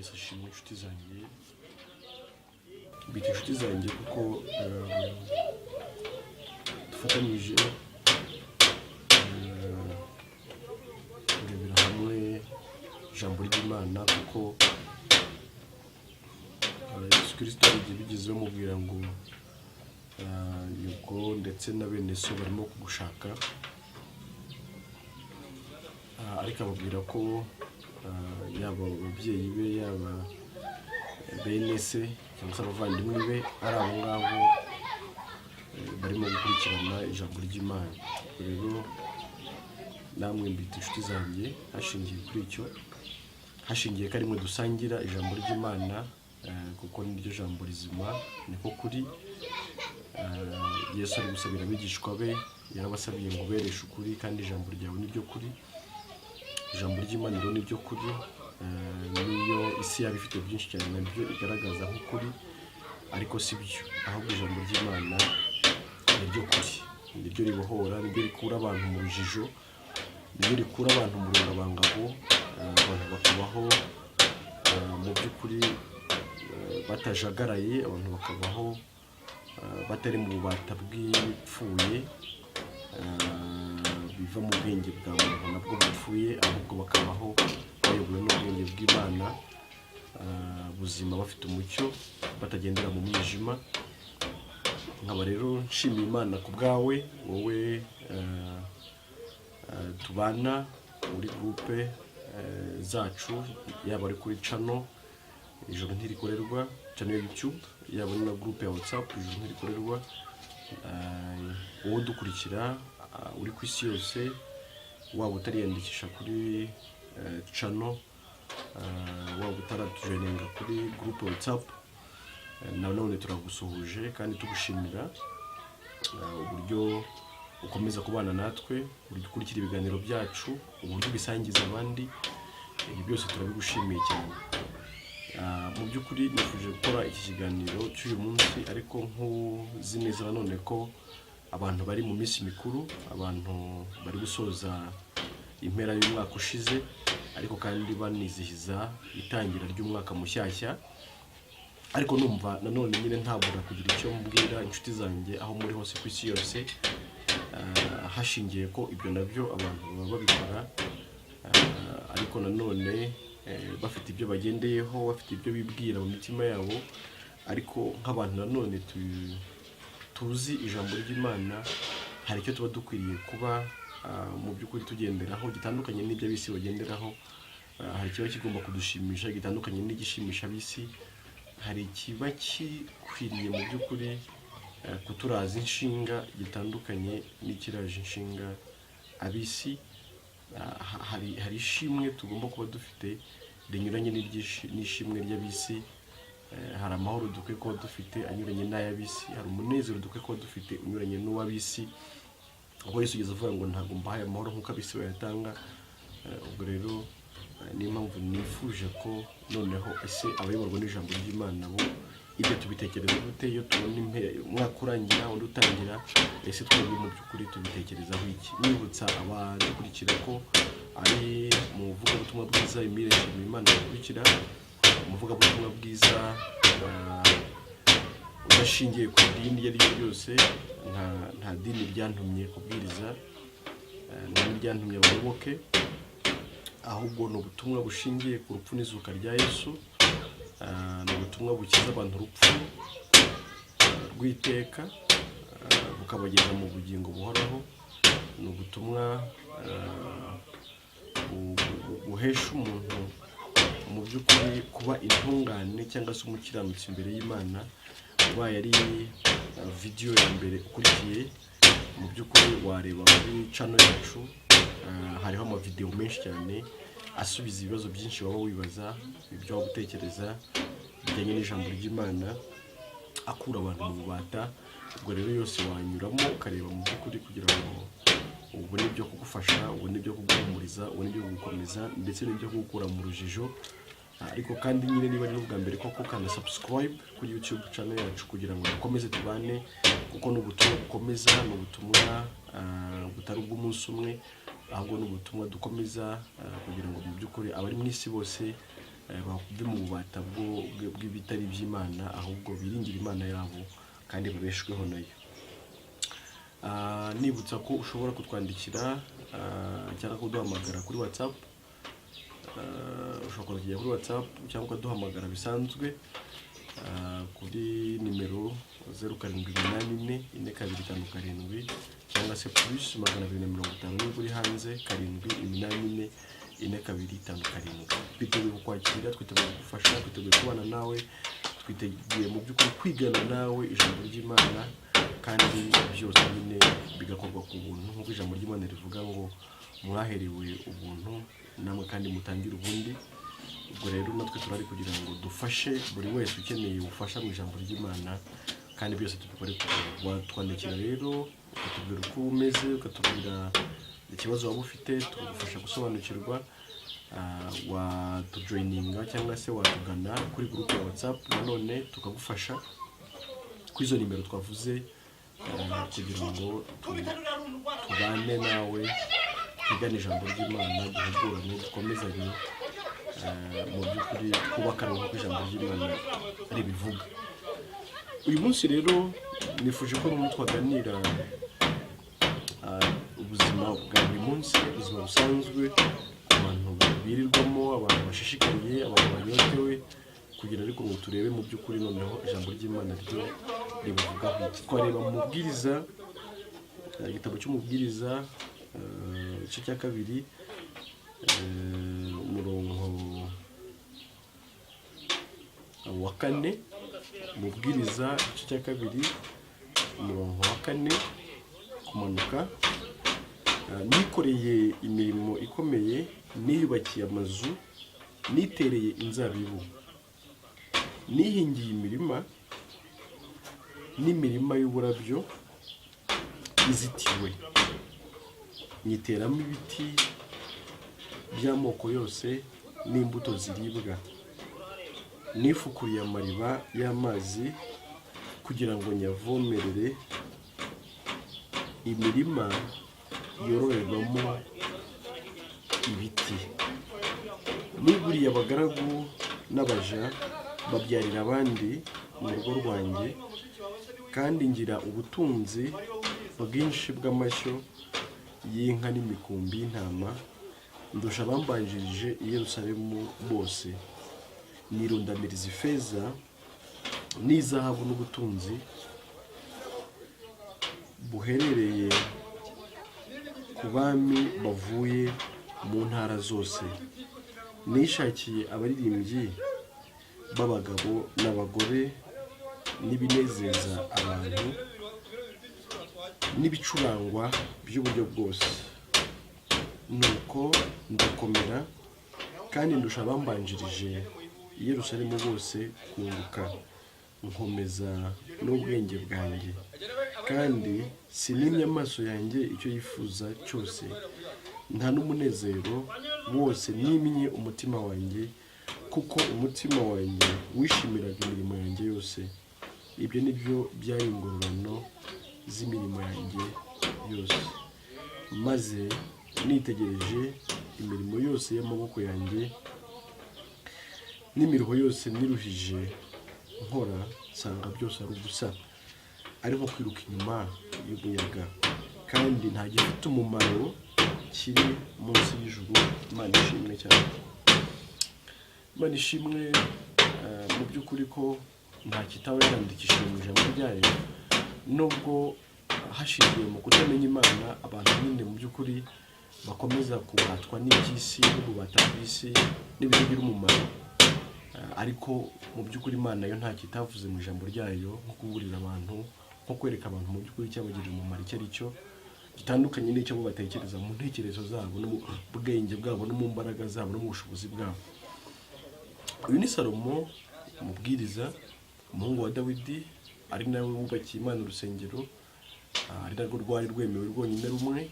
Yesu ashimwe inshuti zanjye, mbita inshuti zanjye kuko dufatanyije kurebera hamwe ijambo ry'Imana, kuko Yesu Kristo yagiye bigezeho mubwira ngo nyoko ndetse na bene so barimo kugushaka, ariko ababwira ko yaba ababyeyi be yaba bene se cyangwa se abavandimwe be ari abo ngabo barimo gukurikirana ijambo ry'Imana. Rero namwe mbita inshuti zanjye hashingiye kuri icyo, hashingiye ko arimwe dusangira ijambo ry'Imana, kuko niryo jambo rizima, niko kuri. Yesu ari gusabira abigishwa be, yarabasabiye ngo bereshe ukuri, kandi ijambo ryawe niryo kuri. Ijambo ry'Imana rero niryo kuri, niyo isi yaba ifite byinshi cyane nabyo igaragaza nk'ukuri, ariko si byo, ahubwo ijambo ry'Imana niryo kuri, niryo ribohora, niryo rikura abantu mu rujijo, niryo rikura abantu mu rungabangabo, abantu bakabaho mu by'ukuri batajagaraye, abantu bakabaho batari mu bubata bw'ibipfuye biva mu bwenge bwa muntu nabwo bupfuye, ahubwo bakabaho bayobowe n'ubwenge bw'Imana buzima, bafite umucyo, batagendera mu mwijima. Nkaba rero nshimiye Imana ku bwawe, wowe tubana muri groupe zacu, yaba ari kuri channel Ijoro Ntirikorerwa, channel ya YouTube, yaba ari na groupe ya WhatsApp Ijoro Ntirikorerwa, wowe udukurikira uri ku isi yose, waba utariyandikisha kuri channel, waba utaratujoininga kuri groupe WhatsApp, none turagusuhuje kandi tugushimira uburyo ukomeza kubana natwe, uburyo ukurikira ibiganiro byacu, uburyo ubisangiza abandi, ibi byose turabigushimiye cyane. Mu by'ukuri nifuje gukora iki kiganiro cy'uyu munsi, ariko nkuzi neza nanone ko abantu bari mu minsi mikuru, abantu bari gusoza impera y'umwaka ushize, ariko kandi banizihiza itangira ry'umwaka mushyashya. Ariko numva nanone nyine ntabura kugira icyo mbwira inshuti zanjye aho muri hose ku isi yose, hashingiye ko ibyo nabyo abantu baba babikora, ariko nanone bafite ibyo bagendeyeho, bafite ibyo bibwira mu mitima yabo, ariko nk'abantu nanone tuzi ijambo ry'Imana, hari icyo tuba dukwiriye kuba mu by'ukuri tugenderaho gitandukanye n'ibyo ab'isi bagenderaho. Hari ikiba kigomba kudushimisha gitandukanye n'igishimisha ab'isi, hari ikiba gikwiriye mu by'ukuri kuturaza inshinga gitandukanye n'ikiraje inshinga ab'isi. Hari ishimwe tugomba kuba dufite rinyuranye n'ishimwe ry'ab'isi, hari amahoro dukwiye kuba dufite anyuranye n'ay'ab'isi, hari umunezero dukwiye kuba dufite unyuranye n'uw'ab'isi. Ubwo Yesu ugeze avuga ngo ntabwo mbahaye amahoro nk'uko ab'isi bayatanga. Ubwo rero niyo mpamvu nifuje ko noneho ese abayoborwa n'ijambo ry'Imana bo ibyo tubitekereza gute iyo tubona umwaka urangira undi utangira, ese twebwe mu by'ukuri tubitekerezaho iki? Nibutsa abadukurikira ko ari mu vugabutumwa bwiza Emile Nshimiyimana bakurikira, umuvugabutumwa bwiza udashingiye ku dini iyo ari ryo ryose, nta dini ryantumye kubwiriza, nta ryantumye abayoboke, ahubwo ni ubutumwa bushingiye ku rupfu n'izuka rya Yesu, ni ubutumwa bukiza abantu urupfu rw'iteka bukabageza mu bugingo buhoraho, ni ubutumwa buhesha umuntu mu by'ukuri kuba intungane cyangwa se umukiranutsi imbere y'Imana. Ubaye ari video ya mbere ukurikiye, mu by'ukuri wareba kuri channel yacu, hariho amavideo menshi cyane asubiza ibibazo byinshi waba wibaza, ibyo waba utekereza bijyanye n'ijambo ry'Imana, akura abantu mu bubata. Ubwo rero yose wanyuramo ukareba mu by'ukuri kugira ngo ubone ibyo kugufasha, ubone ibyo kuguhumuriza, ubone ibyo kugukomeza, ndetse n'ibyo kugukura mu rujijo. Ariko kandi nyine niba ari n'ubwa mbere koko, kandi subscribe kuri YouTube channel yacu kugira ngo dukomeze tubane, kuko n'ubutumwa bukomeza, n'ubutumwa butari ubw'umunsi umwe, ahubwo n'ubutumwa dukomeza kugira ngo mu by'ukuri abari mu isi bose bave mu bubata bw'ibitari by'Imana, ahubwo biringira Imana yabo kandi babeshweho nayo. Nibutsa ko ushobora kutwandikira cyangwa kuduhamagara kuri WhatsApp. Ushobora kujya kuri WhatsApp cyangwa ukaduhamagara bisanzwe kuri nimero 07844257 cyangwa se plus 250 niba uri hanze 7844257. Twiteguye kukwakira, twiteguye kugufasha, twiteguye kubana nawe, twiteguye mu by'ukuri kwigana nawe ijambo ry'Imana, kandi byose nyine bigakorwa ku buntu, nk'uko ijambo ry'Imana rivuga ngo mwaherewe ubuntu namwe kandi mutangire ubundi. Ubwo rero natwe turari kugira ngo dufashe buri wese ukeneye ubufasha mu ijambo ry'Imana, kandi byose tubikore watwandikira rero ukatubwira uko umeze, ukatubwira ikibazo waba ufite, tukagufasha gusobanukirwa. Watujoininga cyangwa se watugana kuri groupe ya WhatsApp, nanone tukagufasha kuri izo nimero twavuze, kugira ngo tubane nawe, twigane ijambo ry'Imana, duhugurane, dukomezanye mu by'ukuri twubakana nk'uko ijambo ry'Imana ribivuga. Uyu munsi rero nifuje ko twaganira ubuzima bwa buri munsi, ubuzima busanzwe abantu birirwamo, abantu bashishikariye, abantu banyotewe, kugira ariko ngo turebe mu by'ukuri noneho ijambo ry'Imana ryo ribivugaho iki. Twareba mu Mubwiriza, igitabo cy'Umubwiriza igice cya 2 umurongo wa 4. Mubwiriza igice cya 2 umurongo wa 4 kumanuka. Nikoreye imirimo ikomeye, niyubakiye amazu, nitereye inzabibu, nihingiye imirima n'imirima y'uburabyo izitiwe, nyiteramo ibiti by'amoko yose n'imbuto ziribwa, nifukuriye amariba y'amazi kugira ngo nyavomerere, imirima yororerwamo ibiti, niguriye abagaragu n'abaja babyarira abandi mu rugo rwanjye, kandi ngira ubutunzi bwinshi bw'amashyo y'inka n'imikumbi y'intama, ndusha abambanjirije i Yerusalemu bose, nirundamiriza ifeza n'izahabu n'ubutunzi buherereye ku bami bavuye mu ntara zose, nishakiye abaririmbyi b'abagabo n'abagore n'ibinezeza abantu n'ibicurangwa by'uburyo bwose, nuko ndakomera kandi ndusha abambanjirije i Yerusalemu bose kunguka, nkomeza n'ubwenge bwanjye, kandi sinimye amaso yanjye icyo yifuza cyose, nta n'umunezero wose nimye umutima wanjye, kuko umutima wanjye wishimiraga imirimo yanjye yose. Ibyo ni byo byari ingororano z'imirimo yanjye yose, maze nitegereje imirimo yose y'amaboko yanjye n'imiruho yose niruhije nkora, nsanga byose ari ubusa, ari nko kwiruka inyuma y'umuyaga, kandi nta gifite umumaro kiri munsi y'ijuru. Imana ishimwe cyane. Imana ishimwe mu by'ukuri ko nta kitaba yarandikishije mu ijambo ryayo, nubwo hashingiwe mu kutamenya Imana abantu nyine mu by'ukuri bakomeza kubatwa n'iby'isi n'ububata bw'isi n'ibitagira umumaro, ariko mu by'ukuri Imana yo nta kitavuze mu ijambo ryayo nko kuburira abantu, nko kwereka abantu mu by'ukuri icyabagirira umumaro icyo ari cyo, gitandukanye n'icyo bo batekereza mu ntekerezo zabo no mu bwenge bwabo no mu mbaraga zabo no mu bushobozi bwabo. Uyu ni Salomo umubwiriza, umuhungu wa Dawidi, ari nawe wubakiye Imana urusengero, ari narwo rwari rwemewe rwonyine rumwe,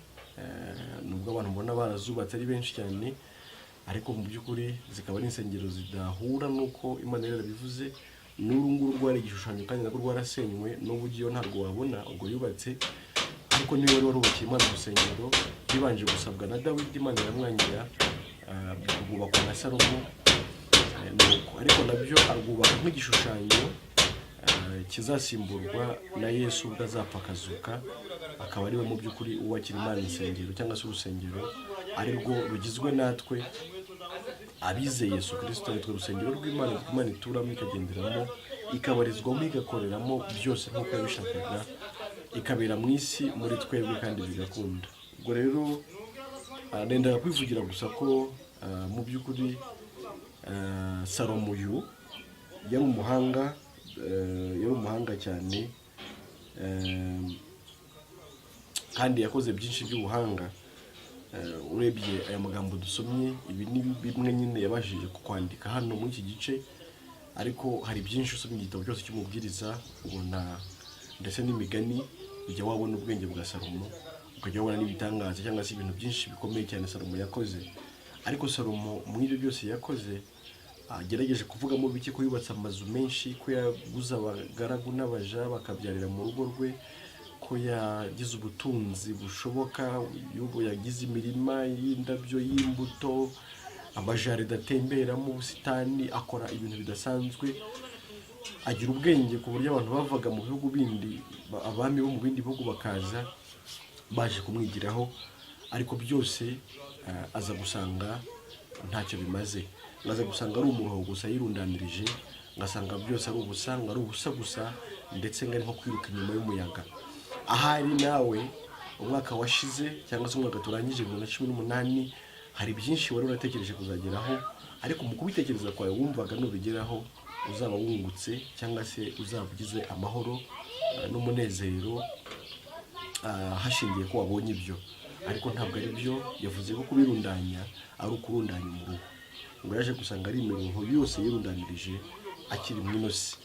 nubwo abantu mbona barazubatse ari benshi cyane, ariko mu by'ukuri zikaba ari insengero zidahura n'uko Imana yarabivuze. N'uru nguru rwari igishushanyo kandi narwo rwarasenywe, n'uburyo ntarwo wabona ubwo yubatse, ariko niwe wari warubakiye Imana urusengero, bibanje gusabwa na Dawidi, Imana iramwangira, rwubakwa na Salomo. nuko ariko nabyo arwubaka nk'igishushanyo kizasimburwa na Yesu ubwo azapfa akazuka, akaba ariwe mu by'ukuri wubakira Imana insengero cyangwa se urusengero ari rwo rugizwe natwe abizeye Yesu Kristo, nitwe urusengero rw'Imana Imana ituramo ikagenderamo ikabarizwamo igakoreramo byose nk'uko yabishakaga, ikabera mu isi muri twebwe kandi bigakunda. Ubwo rero nendaga kwivugira gusa ko mu by'ukuri Salomo uyu yari umuhanga cyane, kandi yakoze byinshi by'ubuhanga. Urebye aya magambo dusomye, ibi ni bimwe nyine yabashije kwandika hano muri iki gice, ariko hari byinshi usomye igitabo cyose cy'umubwiriza ubona, ndetse n'imigani ujya wabona ubwenge bwa Salomo, ukajya wabona n'ibitangaza cyangwa se ibintu byinshi bikomeye cyane Salomo yakoze. Ariko Salomo muri ibyo byose yakoze agerageje kuvugamo bike, ko yubatse amazu menshi, ko yaguze abagaragu n'abaja bakabyarira mu rugo rwe, ko yagize ubutunzi bushoboka, yagize imirima y'indabyo y'imbuto, amajaride atemberamo, ubusitani, akora ibintu bidasanzwe, agira ubwenge ku buryo abantu bavaga mu bihugu bindi, abami bo mu bindi bihugu bakaza baje kumwigiraho, ariko byose aza gusanga ntacyo bimaze. Ngaza gusanga ari umuruho gusa yirundanirije, ngasanga byose ari ubusa, ari ubusa gusa, ndetse ngari nko kwiruka inyuma y'umuyaga. Ahari nawe umwaka washize cyangwa se umwaka turangije 2018, hari byinshi wari uratekereje kuzageraho, ariko mu kubitekereza kwawe wumvaga nubigeraho uzaba wungutse cyangwa se uzaba ugize amahoro n'umunezero hashingiye ko wabonye ibyo. Ariko ntabwo ari byo. Yavuze ko kubirundanya ari ukurundanya umuruho, ngo yaje gusanga ari imiruho yose yirundanirije akiri mu inosi.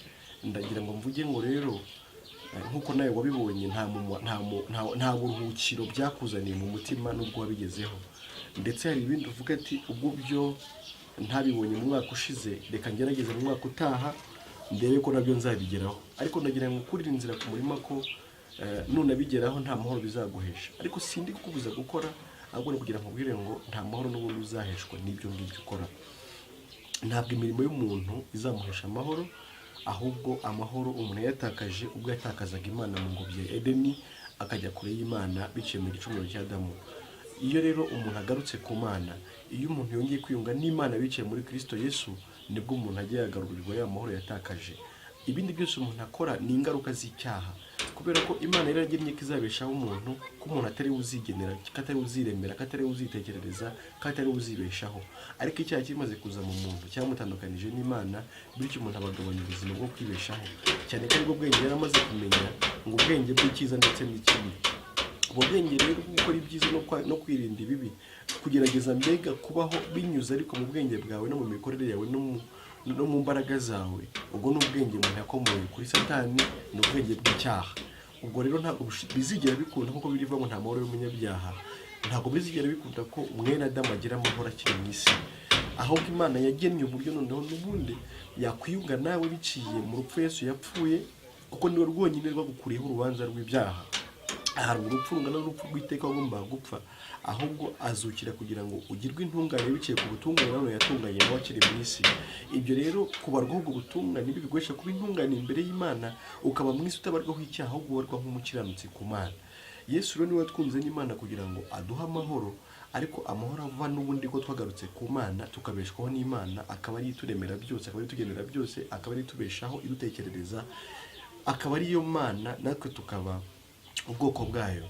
Ndagira ngo mvuge ngo rero nkuko nawe wabibonye, nta buruhukiro byakuzaniye mu mutima n'ubwo wabigezeho. Ndetse hari ibindi uvuga ati ubwo byo ntabibonye mu mwaka ushize, reka ngerageze mu mwaka utaha ndebe ko nabyo nzabigeraho. Ariko ndagira ngo ukurire inzira ku murima ko nunabigeraho nta mahoro bizaguhesha. Ariko sindi kukubuza gukora, ahubwo ni kugira ngo ubwire ngo nta mahoro n'ubundi uzaheshwa n'ibyo ngibyo ukora. Ntabwo imirimo y'umuntu izamuhesha amahoro, ahubwo amahoro umuntu yatakaje ubwo yatakazaga Imana mu ngobyi ya Edeni, akajya kure y'Imana biciye mu gicumuro cya Adamu. Iyo rero umuntu agarutse ku Mana, iyo umuntu yongeye kwiyunga n'Imana biciye muri Kristo Yesu, nibwo umuntu agiye yagarurirwa ya mahoro yatakaje. Ibindi byose umuntu akora ni ingaruka z'icyaha, kubera ko Imana yaragennye ko izabeshaho umuntu, ko umuntu atari uzigenera, ko atari uziremera, ko atari uzitekerereza, ko atari uzibeshaho. Ariko icyaha kimaze kuza mu muntu cyamutandukanije n'Imana, bityo umuntu abagabanya ubuzima bwo kwibeshaho, cyane ko aribwo bwenge yari amaze kumenya, ngo ubwenge bw'icyiza ndetse n'ikibi. Ubwo bwenge rero bwo gukora ibyiza no kwirinda ibibi, kugerageza mbega kubaho binyuze ariko mu bwenge bwawe no mu mikorere yawe no mu mbaraga zawe, ubwo ni ubwenge umuntu yakomoye kuri Satani, ni ubwenge bw'icyaha. Ubwo rero ntabwo bizigera bikunda, nk'uko birivuga ngo nta mahoro y'umunyabyaha, ntabwo bizigera bikunda ko mwene Adamu agira amahoro akiri mu isi. Ahubwo Imana yagennye uburyo noneho n'ubundi yakwiyunga nawe biciye mu rupfu Yesu yapfuye, kuko niwe rwonyine rwagukuriyeho urubanza rw'ibyaha. Hari urupfu rungana n'urupfu rw'iteka wagombaga gupfa, ahubwo azukira kugira ngo ugirwe intungane biciye ku butungane nawe yatunganye nawe akiri mu isi. Ibyo rero kubarwaho ubwo butungane biguhesha kuba intungane imbere y'Imana, ukaba mu isi utabarwaho icyaha, ahubwo ubarwa nk'umukiranutsi ku Mana. Yesu rero niwe watwunze n'Imana kugira ngo aduhe amahoro, ariko amahoro ava n'ubundi ko twagarutse ku Mana tukabeshwaho n'Imana, akaba ari ituremera byose, akaba ari itugenera byose, akaba ari itubeshaho, idutekerereza, akaba ari yo Mana, natwe tukaba ubwoko bwayo.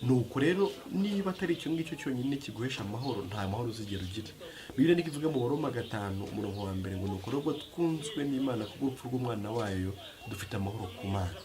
Nuko rero niba atari icyo ngicyo cyonyine kiguhesha amahoro, nta mahoro uzigera ugira. Bibiliya niko ivuga mu Baroma 5:1 ngo nuko rero twunzwe n'Imana kubw'urupfu rw'umwana wayo, dufite amahoro ku Mana.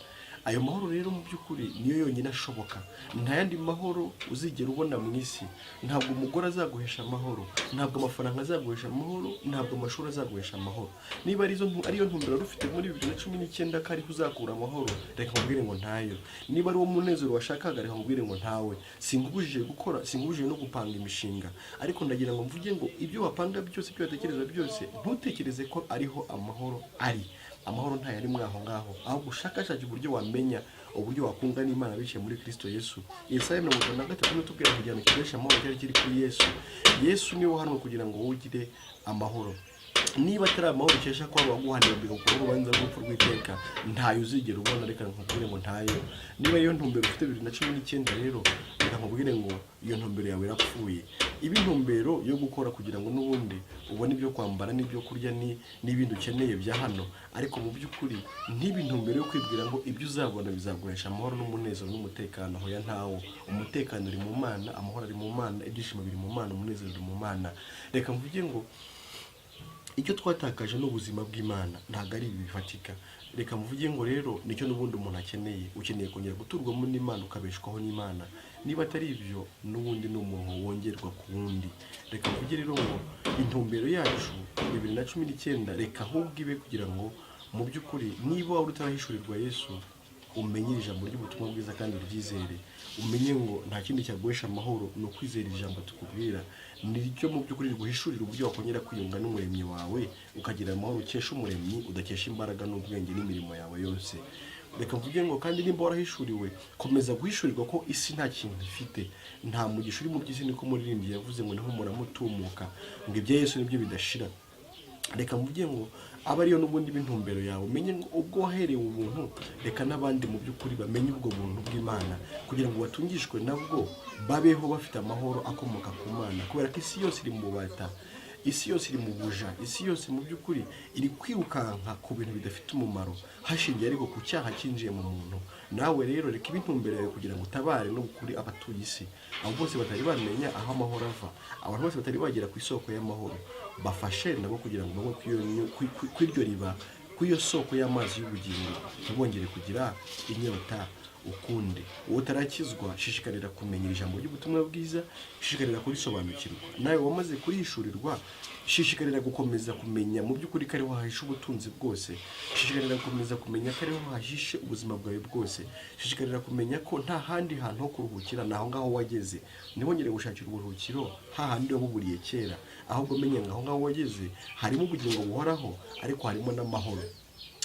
Ayo mahoro rero mu by'ukuri niyo yonyine ashoboka, nta yandi mahoro uzigera ubona mu isi. Ntabwo umugore azaguhesha amahoro, ntabwo amafaranga azaguhesha amahoro, ntabwo amashuri azaguhesha amahoro. Niba ariyo ntumbero rufite muri 2019 ko ariho uzakura amahoro, reka nkubwire ngo ntayo. Niba ari wo munezero washakaga, reka nkubwire ngo ntawe. Singubujije gukora, singubujije no gupanga imishinga, ariko ndagira ngo mvuge ngo ibyo wapanga byose, ibyo watekereza byose, ntutekereze ko ariho amahoro ari. Amahoro nta yari mwaho ngaho, ahubwo ushakashake uburyo wamenya uburyo wakunga n'Imana biciye muri Kristo Yesu. Yesaya 53 n'utubwira kujyana kidesha amahoro cyari kiri kuri Yesu. Yesu niwe hano kugira ngo wowe ugire amahoro. niba atari amahoro ukesha ko abaguhanira bigakora urubanza rw'urupfu rw'iteka, ntayo uzigera ubona. Reka nkubwire ngo ntayo. Niba iyo ntumbero ufite 2019 rero, reka nkubwire ngo iyo ntumbero yawe irapfuye. Ibi ntumbero yo gukora kugira ngo n'ubundi ubone ibyo kwambara n'ibyo kurya n'ibindi ukeneye bya hano, ariko mu by'ukuri ntibi ntumbero yo kwibwira ngo ibyo uzabona bizaguhesha amahoro n'umunezero n'umutekano. Hoya ntawo. Umutekano uri mu Mana, amahoro ari mu Mana, ibyishimo biri mu Mana, umunezero uri mu Mana. Reka mvuge ngo icyo twatakaje n'ubuzima bw'Imana ntabwo ari ibi bifatika. Reka mvuge ngo rero nicyo n'ubundi umuntu akeneye. Ukeneye kongera guturwamo n'Imana, ukabeshwaho n'Imana. Niba atari ibyo n'ubundi ni umuntu wongerwa ku wundi. Reka mvuge rero ngo intumbero yacu 2019 reka ahubwo ibe kugira ngo mu by'ukuri niba wari utarahishurirwa Yesu, umenye ijambo ry'ubutumwa bwiza kandi uryizere. Umenye ngo nta kindi cyaguhesha amahoro ni ukwizera ijambo tukubwira. Nicyo mu by'ukuri riguhishurira uburyo wakongera kwiyunga n'umuremyi wawe, ukagira amahoro ukesha umuremyi, udakesha imbaraga n'ubwenge n'imirimo yawe yose. Reka mvuge ngo kandi nimba warahishuriwe, komeza guhishurirwa ko isi nta kintu ifite, nta mugisha uri mu by'isi. Niko umuririmbyi yavuze ngo niho muramutumuka, ngo ibya Yesu nibyo bidashira. Reka mvuge ngo aba ariyo n'ubundi b'intumbero yawe. Umenye ngo ubwo waherewe ubuntu, reka n'abandi mu by'ukuri bamenye ubwo buntu bw'Imana, kugira ngo batungishwe nabwo, babeho bafite amahoro akomoka ku Mana. Kubera ko isi yose iri mu bubata, isi yose iri mu buja, isi yose mu by'ukuri iri kwirukanka ku bintu bidafite umumaro, hashingiye ariko ku cyaha cyinjiye mu muntu. Nawe rero reka ibintumbero yawe kugira ngo utabare no kuri abatuye isi, abo bose batari bamenya aho amahoro ava, abantu bose batari bagera ku isoko y'amahoro. Bafashe nabo kugira ngo banywe kw'iryo riba, kw'iyo soko y'amazi y'ubugingo, ntibongere kugira inyota ukundi. Uwo utarakizwa, shishikarira kumenya ijambo ry'ubutumwa bwiza, shishikarira kurisobanukirwa. Nawe wamaze kurishurirwa, shishikarira gukomeza kumenya mu by'ukuri ko ariho hahishe ubutunzi bwose. Shishikarira gukomeza kumenya ko ariho hahishe ubuzima bwawe bwose. Shishikarira kumenya ko nta handi hantu ho kuruhukira, naho ngaho wageze. Ntibongere gushakira uburuhukiro hahandi wabuburiye kera, ahubwo menya ngo aho ngaho wageze harimo ubugingo buhoraho, ariko harimo n'amahoro.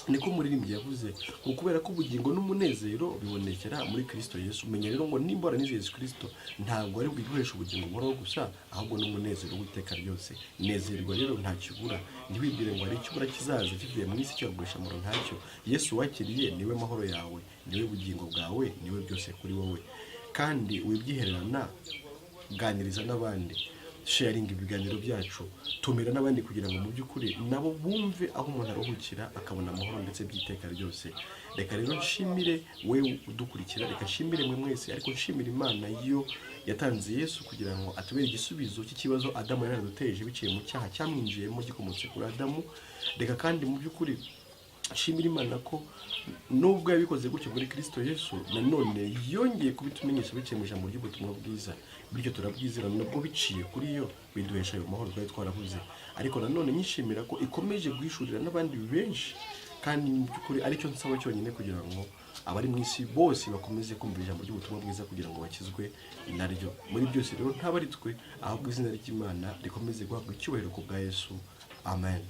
Niko umuririmbyi yavuze ngo kubera ko ubugingo n'umunezero bibonekera muri Kristo Yesu. Umenya rero ngo nimba waranizeye Yesu Kristo, ntabwo ari biguhesha ubugingo buhoraho gusa, ahubwo n'umunezero w'iteka ryose. Nezerwa rero nta kibura. Ntiwibwire ngo hari ikibura kizaza kivuye mu isi cyaguhesha amahoro. Ntacyo. Yesu wakiriye niwe mahoro yawe, niwe bugingo bwawe, niwe byose kuri wowe. Kandi wibyihererana, ganiriza n'abandi, sharing ibiganiro byacu, tumira n'abandi kugira ngo mu by'ukuri nabo bumve aho umuntu aruhukira, akabona amahoro ndetse by'iteka ryose. Reka rero nshimire we udukurikira, reka nshimire mwe mwese, ariko nshimire Imana yo yatanze Yesu kugira ngo atubere igisubizo cy'ikibazo Adamu yari yaraduteje biciye mu cyaha cyamwinjiyemo gikomotse kuri Adamu. Reka kandi mu by'ukuri nshimira Imana ko nubwo yabikoze gutyo muri Kristo Yesu, nanone yongeye kubitumenyesha biciye mu ijambo ry'ubutumwa bwiza. Bityo turabwizera nabwo biciye kuri yo biduhesha ayo mahoro twari twarabuze. Ariko nanone nyishimira ko ikomeje guhishurira n'abandi benshi, kandi mu by'ukuri aricyo nsaba cyonyine kugira ngo abari mu isi bose bakomeze kumva ijambo ry'ubutumwa bwiza kugira ngo bakizwe naryo. Muri byose rero ntabaritwe, ahubwo izina ry'Imana rikomeze guhabwa icyubahiro ku bwa Yesu. Amen.